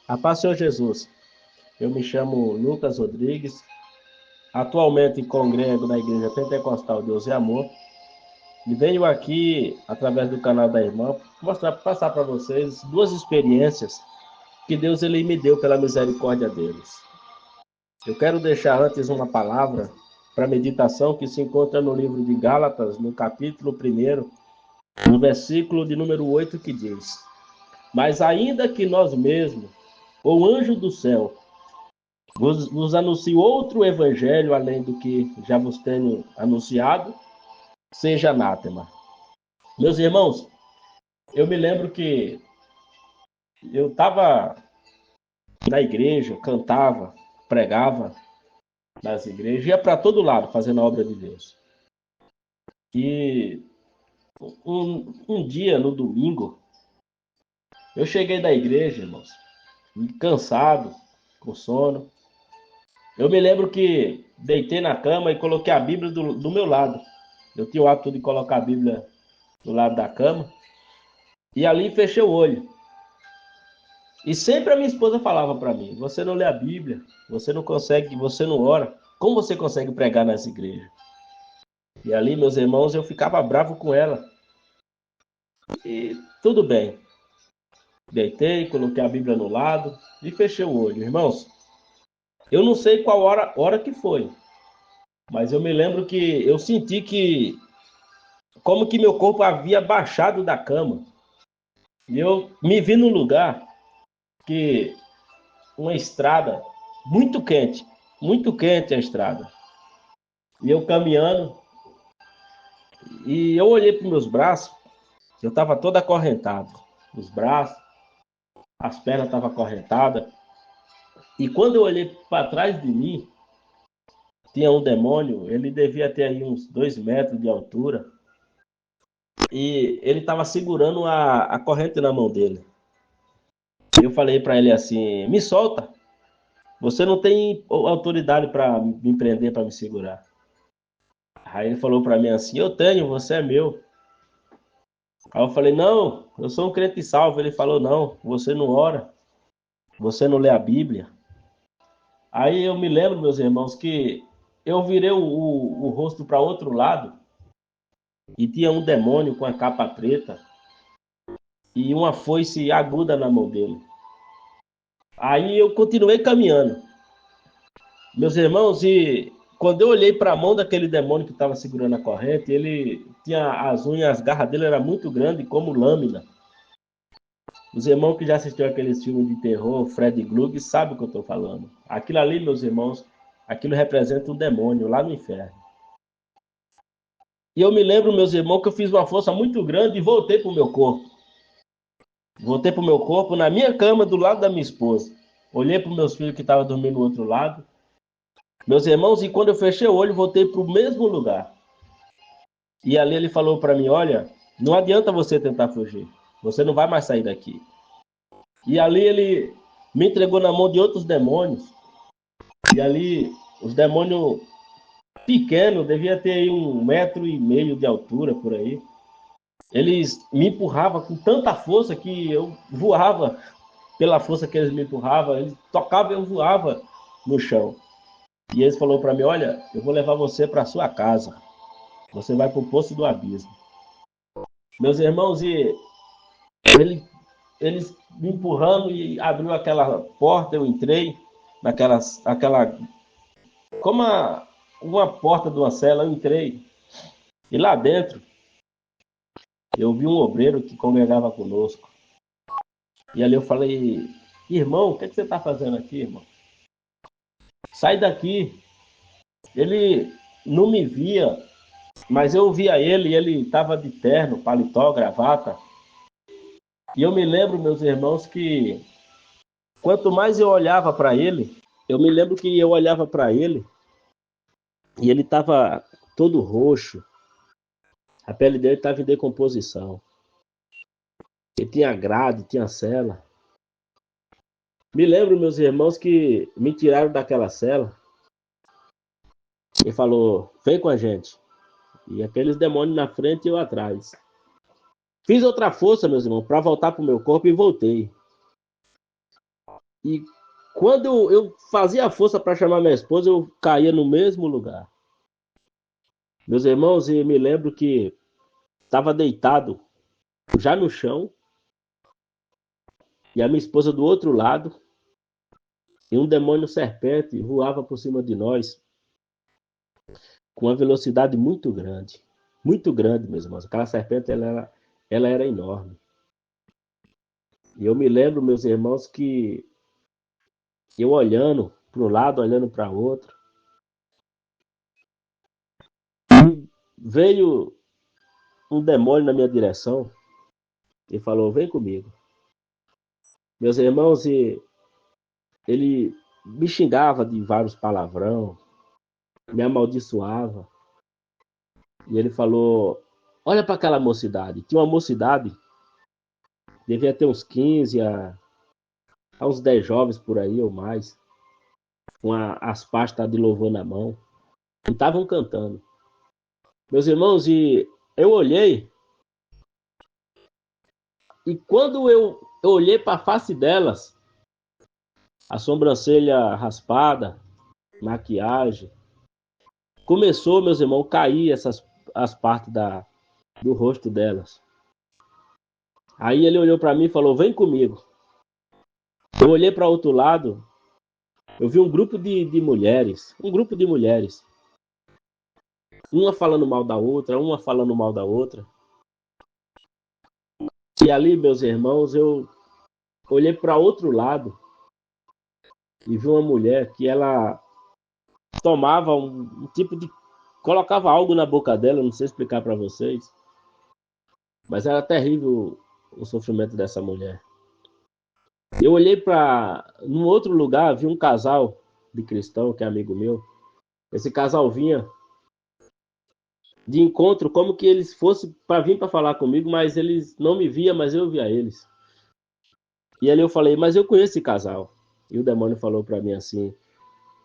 A paz, Senhor Jesus. Eu me chamo Lucas Rodrigues, atualmente congrego na Igreja Pentecostal Deus e Amor, e venho aqui, através do canal da irmã, passar para vocês duas experiências que Deus ele me deu pela misericórdia deles. Eu quero deixar antes uma palavra para meditação que se encontra no livro de Gálatas, no capítulo 1, no versículo de número 8, que diz: Mas ainda que nós mesmos, ou anjo do céu, vos anuncio outro evangelho além do que já vos tenho anunciado, seja anátema. Meus irmãos, eu me lembro que eu estava na igreja, cantava, pregava nas igrejas, ia para todo lado fazendo a obra de Deus. E um dia, no domingo, eu cheguei da igreja, irmãos, cansado, com sono. Eu me lembro que deitei na cama e coloquei a Bíblia do meu lado. Eu tinha o hábito de colocar a Bíblia do lado da cama. E ali fechei o olho. E sempre a minha esposa falava para mim: você não lê a Bíblia, você não consegue, você não ora. Como você consegue pregar nas igrejas? E ali, meus irmãos, eu ficava bravo com ela. E tudo bem. Deitei, coloquei a Bíblia no lado e fechei o olho. Irmãos, eu não sei qual hora que foi, mas eu me lembro que eu senti que como que meu corpo havia baixado da cama. E eu me vi num lugar que uma estrada muito quente a estrada. E eu caminhando, e eu olhei para os meus braços, eu estava todo acorrentado. Os braços, as pernas estavam acorrentadas. E quando eu olhei para trás de mim, tinha um demônio, ele devia ter aí uns 2 metros de altura. E ele estava segurando a corrente na mão dele. Eu falei para ele assim: me solta, você não tem autoridade para me prender, para me segurar. Aí ele falou para mim assim: eu tenho, você é meu. Aí eu falei: não, eu sou um crente salvo. Ele falou: não, você não ora, você não lê a Bíblia. Aí eu me lembro, meus irmãos, que eu virei o rosto para outro lado e tinha um demônio com a capa preta e uma foice aguda na mão dele. Aí eu continuei caminhando, meus irmãos, e quando eu olhei para a mão daquele demônio que estava segurando a corrente, ele tinha as unhas, as garras dele era muito grande, como lâmina. Os irmãos que já assistiram aqueles filmes de terror, Fred Glug, sabem o que eu estou falando. Aquilo ali, meus irmãos, aquilo representa um demônio lá no inferno. E eu me lembro, meus irmãos, que eu fiz uma força muito grande e voltei para o meu corpo. Voltei para o meu corpo na minha cama, do lado da minha esposa. Olhei para os meus filhos que estavam dormindo no outro lado. Meus irmãos, e quando eu fechei o olho, voltei para o mesmo lugar. E ali ele falou para mim: olha, não adianta você tentar fugir. Você não vai mais sair daqui. E ali ele me entregou na mão de outros demônios. E ali, os demônios pequenos, devia ter aí 1,5 metro de altura, por aí. Eles me empurravam com tanta força que eu voava pela força que eles me empurravam. Eles tocavam e eu voava no chão. E eles falaram para mim: olha, eu vou levar você para sua casa. Você vai para o poço do abismo. Meus irmãos, e eles me empurrando e abriu aquela porta, eu entrei aquela como uma porta de uma cela, eu entrei. E lá dentro, eu vi um obreiro que congregava conosco. E ali eu falei: irmão, o que você está fazendo aqui, irmão? Sai daqui. Ele não me via, mas eu via ele e ele estava de terno, paletó, gravata. E eu me lembro, meus irmãos, que quanto mais eu olhava para ele, eu me lembro que eu olhava para ele e ele estava todo roxo, a pele dele estava em decomposição. Ele tinha grade, tinha cela. Me lembro, meus irmãos, que me tiraram daquela cela e falou: vem com a gente. E aqueles demônios na frente e eu atrás. Fiz outra força, meus irmãos, para voltar para o meu corpo e voltei. E quando eu fazia força para chamar minha esposa, eu caía no mesmo lugar. Meus irmãos, e me lembro que estava deitado já no chão e a minha esposa do outro lado, e um demônio serpente voava por cima de nós com uma velocidade muito grande, meus irmãos. Aquela serpente ela era enorme. E eu me lembro, meus irmãos, que eu olhando para um lado, olhando para o outro, veio um demônio na minha direção e falou: vem comigo. Meus irmãos, e ele me xingava de vários palavrão, me amaldiçoava. E ele falou: olha para aquela mocidade. Tinha uma mocidade, devia ter uns 15 a uns 10 jovens por aí ou mais, com as pastas de louvor na mão, e estavam cantando. Meus irmãos, e eu olhei, e quando eu olhei para a face delas, a sobrancelha raspada, maquiagem, começou, meus irmãos, a cair as partes do rosto delas. Aí ele olhou para mim e falou: vem comigo. Eu olhei para o outro lado, eu vi um grupo de mulheres, uma falando mal da outra, uma falando mal da outra. E ali, meus irmãos, eu olhei para outro lado e vi uma mulher que ela tomava um tipo de... colocava algo na boca dela, não sei explicar para vocês, mas era terrível o sofrimento dessa mulher. Eu olhei para... num outro lugar, vi um casal de cristão, que é amigo meu. Esse casal vinha de encontro, como que eles fossem para vir para falar comigo, mas eles não me via, mas eu via eles. E ali eu falei: mas eu conheço esse casal. E o demônio falou para mim assim: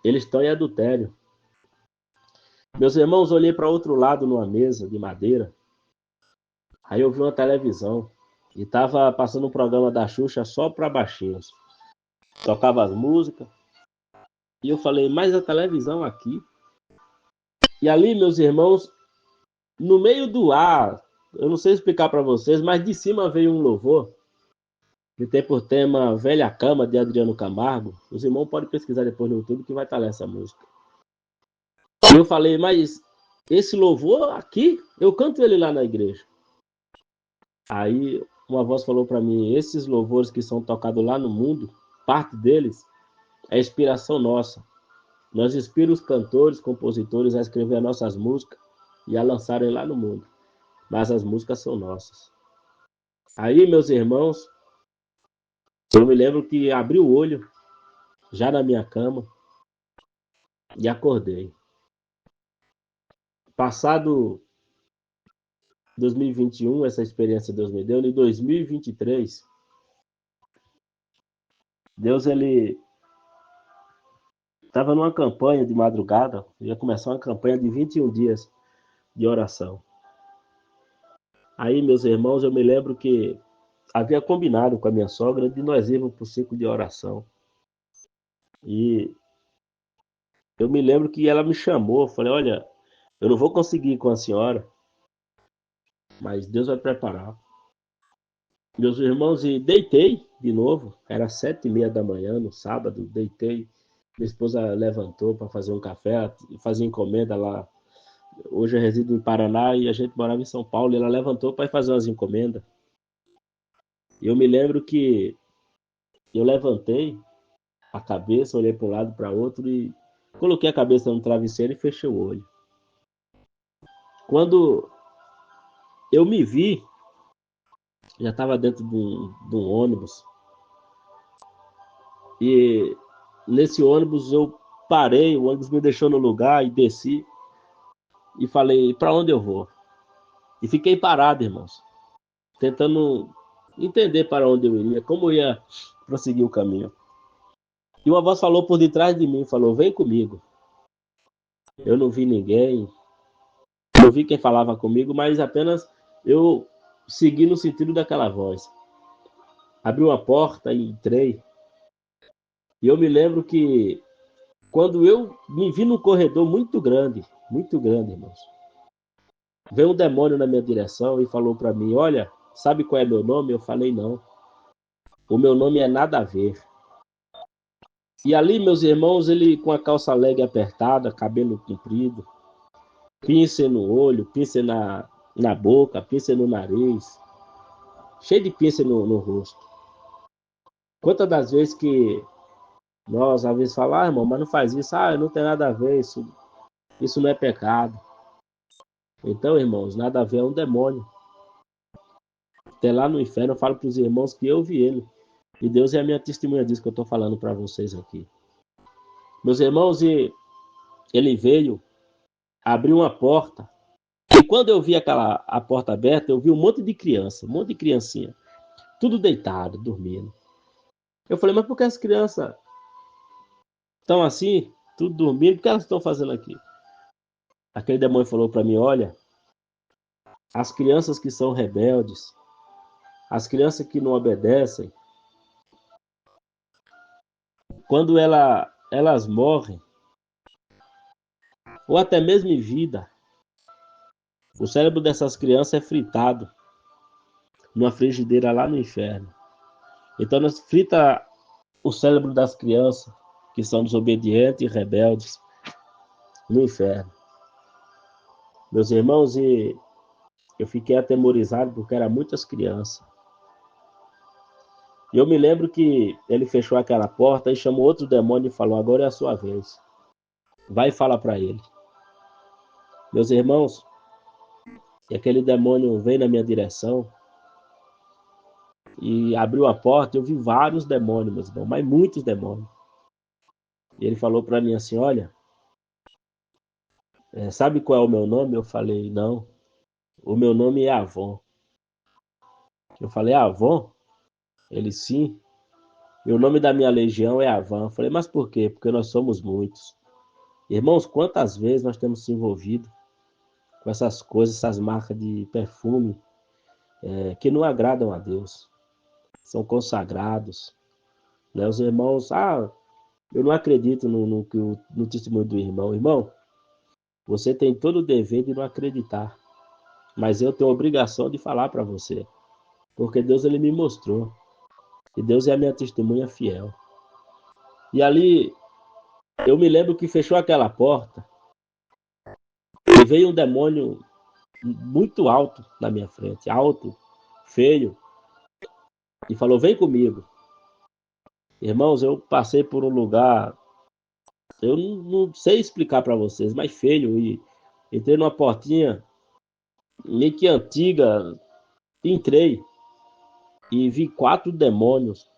eles estão em adultério. Meus irmãos, olhei para outro lado numa mesa de madeira. Aí eu vi uma televisão e tava passando um programa da Xuxa só para baixinhos. Tocava as músicas. E eu falei: mas a televisão aqui? E ali, meus irmãos, no meio do ar, eu não sei explicar para vocês, mas de cima veio um louvor que tem por tema Velha Cama, de Adriano Camargo. Os irmãos podem pesquisar depois no YouTube que vai estar lá essa música. E eu falei: mas esse louvor aqui, eu canto ele lá na igreja. Aí uma voz falou para mim: esses louvores que são tocados lá no mundo, parte deles é inspiração nossa. Nós inspiramos os cantores, compositores a escrever as nossas músicas e a lançarem lá no mundo. Mas as músicas são nossas. Aí, meus irmãos, eu me lembro que abri o olho, já na minha cama, e acordei. Passado 2021, essa experiência Deus me deu, em 2023, Deus, ele estava numa campanha de madrugada, ia começar uma campanha de 21 dias de oração. Aí, meus irmãos, eu me lembro que havia combinado com a minha sogra de nós irmos para o ciclo de oração. E eu me lembro que ela me chamou, eu falei: olha, eu não vou conseguir ir com a senhora, mas Deus vai preparar. Meus irmãos, e deitei de novo, era 7h30 da manhã, no sábado, deitei. Minha esposa levantou para fazer um café, fazer encomenda lá. Hoje eu resido em Paraná e a gente morava em São Paulo, e ela levantou para ir fazer umas encomendas. E eu me lembro que eu levantei a cabeça, olhei para um lado, para outro e coloquei a cabeça no travesseiro e fechei o olho. Quando eu me vi, já estava dentro de um ônibus. E nesse ônibus eu parei, o ônibus me deixou no lugar e desci. E falei: para onde eu vou? E fiquei parado, irmãos, tentando entender para onde eu iria, como eu ia prosseguir o caminho. E uma voz falou por detrás de mim, falou: vem comigo. Eu não vi ninguém, não vi quem falava comigo, mas apenas eu segui no sentido daquela voz. Abri uma porta e entrei. E eu me lembro que quando eu me vi num corredor muito grande, irmãos, veio um demônio na minha direção e falou para mim: Olha, sabe qual é meu nome? Eu falei: Não, o meu nome é Nada a Ver. E ali, meus irmãos, ele com a calça leg apertada, cabelo comprido, pince no olho, pince na boca, pince no nariz, cheio de pince no rosto. Quantas das vezes que nós, às vezes, falamos, irmão, mas não faz isso, não tem nada a ver, isso não é pecado. Então, irmãos, nada a ver, é um demônio. Até lá no inferno eu falo para os irmãos que eu vi ele. E Deus é a minha testemunha disso que eu estou falando para vocês aqui. Meus irmãos, e ele veio, abriu uma porta. E quando eu vi a porta aberta, eu vi um monte de criança, um monte de criancinha. Tudo deitado, dormindo. Eu falei, mas por que as crianças estão assim, tudo dormindo? O que elas estão fazendo aqui? Aquele demônio falou para mim, olha, as crianças que são rebeldes, as crianças que não obedecem, quando elas morrem, ou até mesmo em vida, o cérebro dessas crianças é fritado numa frigideira lá no inferno. Então nós frita o cérebro das crianças que são desobedientes e rebeldes no inferno. Meus irmãos, e eu fiquei atemorizado porque eram muitas crianças. E eu me lembro que ele fechou aquela porta e chamou outro demônio e falou, agora é a sua vez. Vai e fala para ele. Meus irmãos, e aquele demônio veio na minha direção e abriu a porta, eu vi vários demônios, meus irmãos, mas muitos demônios. E ele falou para mim assim, olha, sabe qual é o meu nome? Eu falei, não, o meu nome é Avon. Eu falei, Avon? Ele, sim. E o nome da minha legião é Avan. Eu falei, mas por quê? Porque nós somos muitos. Irmãos, quantas vezes nós temos se envolvido com essas coisas, essas marcas de perfume que não agradam a Deus. São consagrados. Né? Os irmãos, eu não acredito no testemunho do irmão. Irmão, você tem todo o dever de não acreditar. Mas eu tenho a obrigação de falar para você. Porque Deus ele me mostrou. E Deus é a minha testemunha fiel. E ali, eu me lembro que fechou aquela porta e veio um demônio muito alto na minha frente, alto, feio, e falou, vem comigo. Irmãos, eu passei por um lugar, eu não sei explicar para vocês, mas feio, e entrei numa portinha meio que antiga, entrei e vi 4 demônios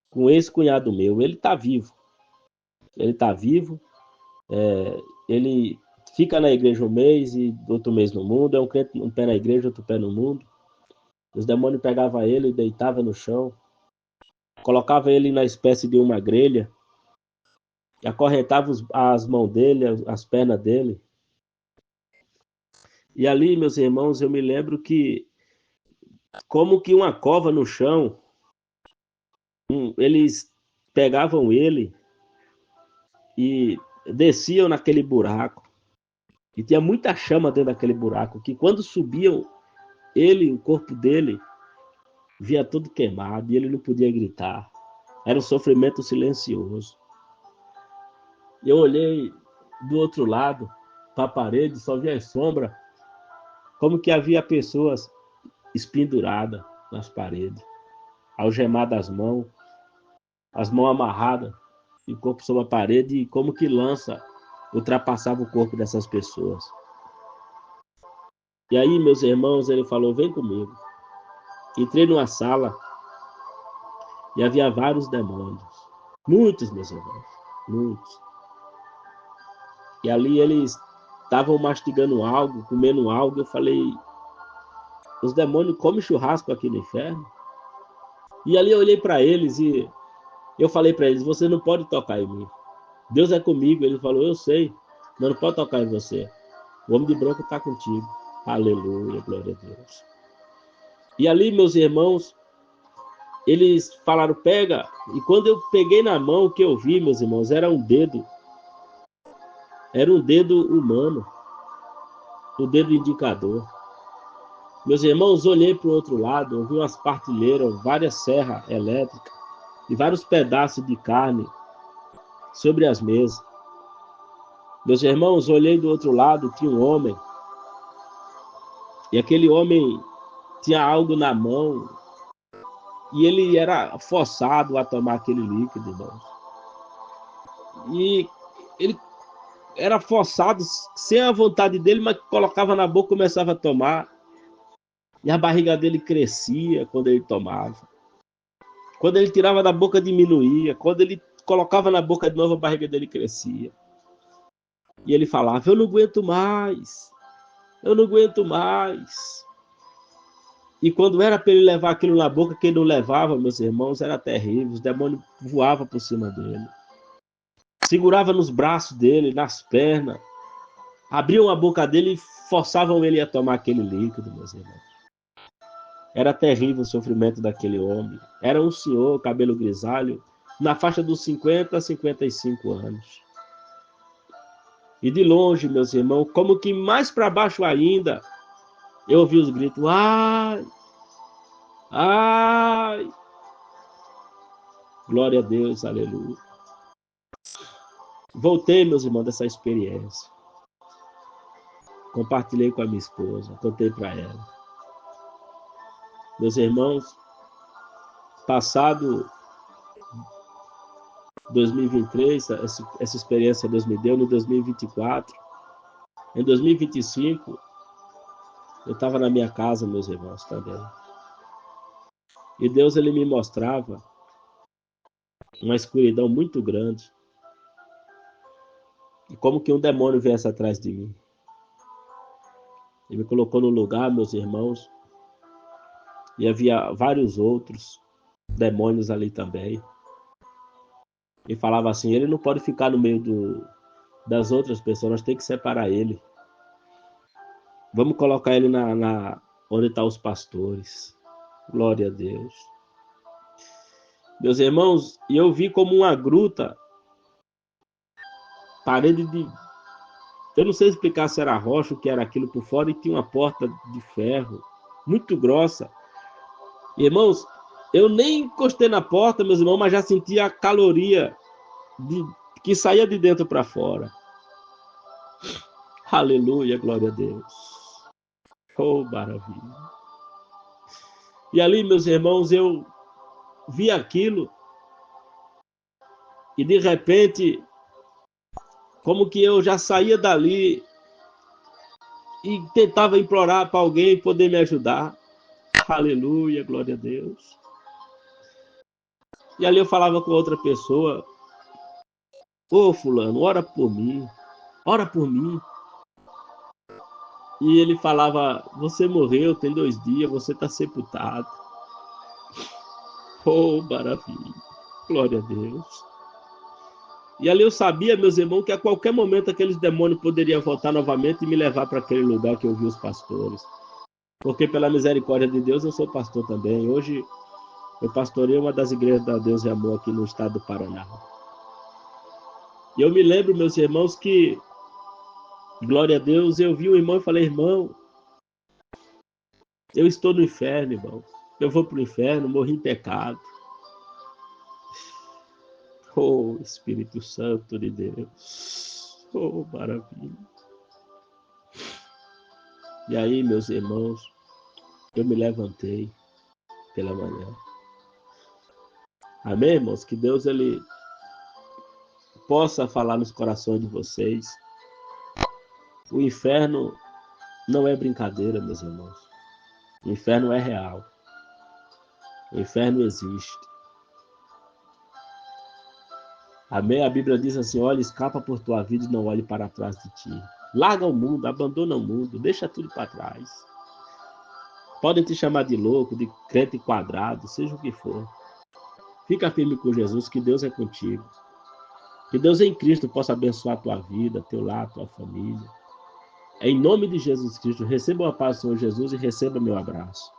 com esse cunhado meu. Ele tá vivo, ele fica na igreja um mês e outro mês no mundo, é um crente um pé na igreja, outro pé no mundo. Os demônios pegavam ele e deitavam no chão, colocava ele na espécie de uma grelha, acorrentava as mãos dele, as pernas dele. E ali, meus irmãos, eu me lembro que, como que uma cova no chão, eles pegavam ele e desciam naquele buraco. E tinha muita chama dentro daquele buraco, que quando subiam ele, o corpo dele, via tudo queimado e ele não podia gritar. Era um sofrimento silencioso. Eu olhei do outro lado, para a parede, só via as sombras, como que havia pessoas espenduradas nas paredes, algemadas as mãos amarradas, e o corpo sobre a parede, e como que lança ultrapassava o corpo dessas pessoas. E aí, meus irmãos, ele falou, vem comigo. Entrei numa sala e havia vários demônios. Muitos, meus irmãos, muitos. E ali eles estavam mastigando algo, comendo algo. Eu falei, os demônios comem churrasco aqui no inferno? E ali eu olhei para eles e eu falei para eles, você não pode tocar em mim. Deus é comigo. Ele falou, eu sei, mas não pode tocar em você. O homem de branco está contigo. Aleluia, glória a Deus. E ali, meus irmãos, eles falaram, pega. E quando eu peguei na mão, o que eu vi, meus irmãos, era um dedo. Era um dedo humano. O dedo indicador. Meus irmãos, olhei para o outro lado, ouvi umas partilheiras, várias serras elétricas e vários pedaços de carne sobre as mesas. Meus irmãos, olhei do outro lado, tinha um homem. E aquele homem tinha algo na mão. E ele era forçado a tomar aquele líquido, irmãos. E ele era forçado, sem a vontade dele, mas colocava na boca e começava a tomar. E a barriga dele crescia quando ele tomava. Quando ele tirava da boca, diminuía. Quando ele colocava na boca de novo, a barriga dele crescia. E ele falava, eu não aguento mais. Eu não aguento mais. E quando era para ele levar aquilo na boca, quem não levava, meus irmãos, era terrível. Os demônios voavam por cima dele. Segurava nos braços dele, nas pernas. Abriam a boca dele e forçavam ele a tomar aquele líquido, meus irmãos. Era terrível o sofrimento daquele homem. Era um senhor, cabelo grisalho, na faixa dos 50 a 55 anos. E de longe, meus irmãos, como que mais para baixo ainda, eu ouvi os gritos, ai, ai. Glória a Deus, aleluia. Voltei, meus irmãos, dessa experiência. Compartilhei com a minha esposa, contei para ela. Meus irmãos, passado 2023, essa experiência Deus me deu, no 2024, em 2025, eu estava na minha casa, meus irmãos, também. E Deus, ele me mostrava uma escuridão muito grande. E como que um demônio viesse atrás de mim. Ele me colocou no lugar, meus irmãos, e havia vários outros demônios ali também. E falava assim, ele não pode ficar no meio das outras pessoas, nós temos que separar ele. Vamos colocar ele onde estão os pastores. Glória a Deus. Meus irmãos, e eu vi como uma gruta, parede de... Eu não sei explicar se era rocha, o que era aquilo por fora, e tinha uma porta de ferro, muito grossa. Irmãos, eu nem encostei na porta, meus irmãos, mas já sentia a caloria que saía de dentro para fora. Aleluia, glória a Deus. Oh, maravilha. E ali, meus irmãos, eu vi aquilo e de repente, como que eu já saía dali e tentava implorar para alguém poder me ajudar. Aleluia, glória a Deus. E ali eu falava com outra pessoa, ô fulano, ora por mim, ora por mim. E ele falava, você morreu, tem 2 dias, você está sepultado. Oh, maravilha, glória a Deus. E ali eu sabia, meus irmãos, que a qualquer momento aqueles demônios poderiam voltar novamente e me levar para aquele lugar que eu vi os pastores. Porque pela misericórdia de Deus eu sou pastor também. Hoje eu pastorei uma das igrejas da Deus e Amor aqui no estado do Paraná. E eu me lembro, meus irmãos, que, glória a Deus, eu vi um irmão e falei, irmão, eu estou no inferno, irmão. Eu vou para o inferno, morri em pecado. Oh, Espírito Santo de Deus. Oh, maravilha. E aí, meus irmãos, eu me levantei pela manhã. Amém, irmãos? Que Deus, ele possa falar nos corações de vocês. O inferno não é brincadeira, meus irmãos. O inferno é real. O inferno existe. Amém? A Bíblia diz assim, olha, escapa por tua vida e não olhe para trás de ti. Larga o mundo, abandona o mundo, deixa tudo para trás. Podem te chamar de louco, de crente quadrado, seja o que for. Fica firme com Jesus, que Deus é contigo. Que Deus em Cristo possa abençoar a tua vida, teu lar, tua família. Em nome de Jesus Cristo, receba a paz do Senhor Jesus e receba meu abraço.